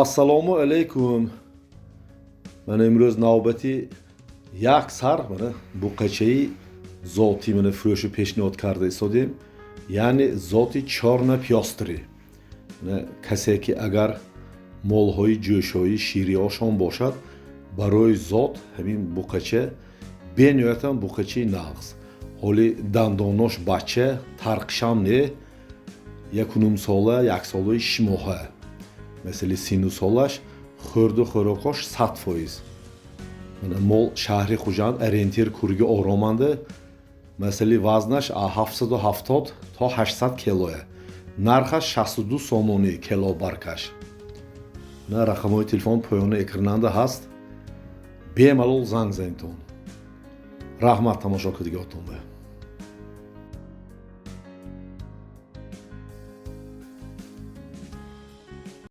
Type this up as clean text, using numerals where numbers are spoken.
ассалому алайкум. Ман имрӯз навбати як сар буқачаи зоти фурӯшу пешниҳод карда истодем, яъне зоти чорнапёстри. Касе ки агар молҳои ҷӯшҳои шириошон бошад, барои зот ҳамин буқача бениҳоятан буқачаи нағз. ҳоли дандонош бача тарқшам не, 1 сола, 1 солаи 6 моҳа. Масали сину солаш хӯрду хӯрокош 100%. Мол шаҳри Хуҷанд ориентир курги ороманда, масали вазнаш 770 то 800 килое. Нархаш 62 сомонӣ килобаркаш. Рақамҳои телефон поёни экрананда ҳаст. Бемалол занг занитон. Раҳмат тамошо кардигоҳтон.